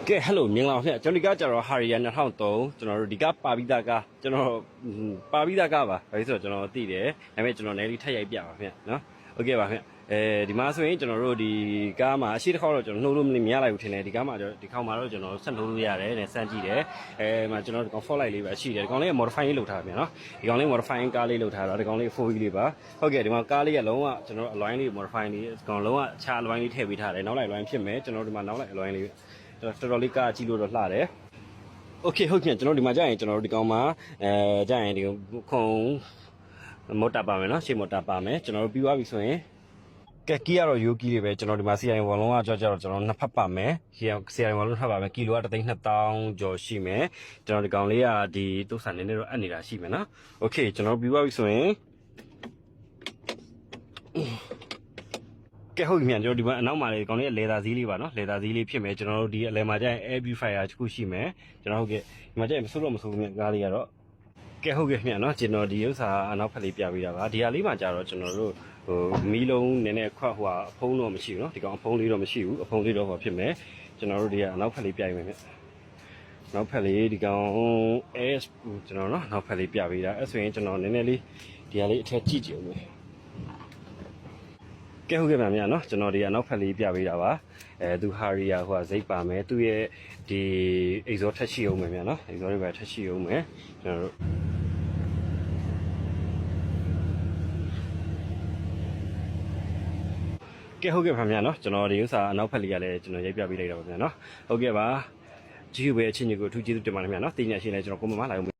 ကဲဟယ်လိုမင်္ဂလာပါခင်ဗျကျွန်တော်ဒီကကြတော့ Harrier 2003ကျွန်တော်တို့ဒီကပါပြီးသားကကျွန်တော်ပါပြီးသားကပါဘာလို့ဆိုတော့ကျွန်တော်သိတယ်ဒါပေမဲ့ကျွန်တော်လည်းလေးထက်ရိုက်ပြပါခင်ဗျနော်โอเคပါခင်ဗျဒီမှာဆိုရင်ကျွန်တော်တို့ဒီကားမှာအရှိတစ်ခေါက်တော့ကျွန်တော်နှိုးလို့မရလိုက်ဘူးထင်တယ်ဒီကားမှာဒီခေါက်မှာတော့ကျွန်တော်ဆက်နှိုးလို့ရတယ်နဲ့စမ်းကြည့်တယ်မှာကျွန်တော်ဒီကောင် fault light လေးပဲရှိတယ်ဒီကောင်လေးက modify လေးလုပ်ထားပြန်နော်ဒီကောင်လေး modify ကားလေးလုပ်ထားတော့ဒီကောင်လေး 4wheel လေးပါဟုတ်ကဲ့ဒီမှာကားလေးကလုံးဝကျွန်တော် align လေး modify လေးဒီကောင်လုံးဝအခြား align လေးထည့်ပေးထားတယ်နောက်လိုက် align ဖြစ်မယ်ကျွန်တော်ဒီမှာနောက်လိုက် align လေးတော်တော်လေးကားကြည့်လို့တော့လှတယ်โอเคဟုတ်ကဲ့ကျွန်တော်ဒီမှာကြာရင်ကျွန်တော်တို့ဒီကောင်မှာကြာရင်ဒီခုံမော်တာပါမယ်နော်ရှေ့မော်တာပါမယ်ကျွန်တော်တို့ပြီးသွားပြီဆိုရင်ကဲကီကတော့ Yogi လေးပဲကျွန်တော်ဒီမှာ CI ဝါလုံးကကြောက်ကျွန်တော်နှစ်ဖက်ပါမယ် CI ဝါလုံးထပ်ပါမယ်ကီလိုက3,200ကျော်ရှိမယ်ကျွန်တော်ဒီကောင်လေးကဒီတုတ်ဆန်နေနေတော့အပ်နေတာရှိမယ်နော်โอเคကျွန်တော်ပြီးသွားပြီဆိုရင်ကဲဟုတ်ပြီမြန်ကျွန်တော်ဒီမှာအနောက်မှာလေကောင်လေးလေသာစည်းလေးပါနော်လေသာစည်းလေးဖြစ်မယ်ကျွန်တော်တို့ဒီအလဲမှာကျရင် air purifier တစ်ခုရှိမယ်ကျွန်တော်ဟုတ်ကဲ့ဒီမှာကျရင်မဆိုးတော့မဆိုးဘူးမြန်ကားလေးကတော့ကဲဟုတ်ကဲ့မြန်နော်ကျွန်တော်ဒီဥစ္စာအနောက်ဖက်လေးပြပေးတာပါဒီဟာလေးမှာကျတော့ကျွန်တော်တို့မီးလုံးနည်းနည်းခွက်ဟိုအဖုံးတော့မရှိဘူးနော်ဒီကောင်အဖုံးလေးတော့မရှိဘူးအဖုံးလေးတော့ဟောဖြစ်မယ်ကျွန်တော်တို့ဒီကအနောက်ဖက်လေးပြပေးမယ်မြန်နောက်ဖက်လေးဒီကောင် s ကျွန်တော်နော်နောက်ဖက်လေးပြပေးတာအဲ့ဆိုရင်ကျွန်တော်နည်းနည်းလေးဒီဟာလေးအထက်ကြည့်ကြည့်အောင်မယ်ကဲဟုတ်ကဲ့ပါဗျာနော်ကျွန်တော်ဒီအနောက်ဖက်လေးပြပေးတာပါသူ Harrier ဟိုကဇိတ်ပါမယ်သူရဲ့ဒီ exhaust ထက်ရှိအောင်မယ်ဗျာနော် exhaust တွေပဲထက်ရှိအောင်မယ်ကျွန်တော်တို့ကဲဟုတ်ကဲ့ပါဗျာနော်ကျွန်တော်ဒီဥစ္စာအနောက်ဖက်လေးကလည်းကျွန်တော်ရိုက်ပြပေးလိုက်တာပါဗျာနော်ဟုတ်ကဲ့ပါကြည့်ရပဲအချင်းကြီးကိုအထူးကျေးဇူးတင်ပါတယ်ဗျာနော်တင်ညာရှင်းလဲကျွန်တော်ကိုမမလာအောင်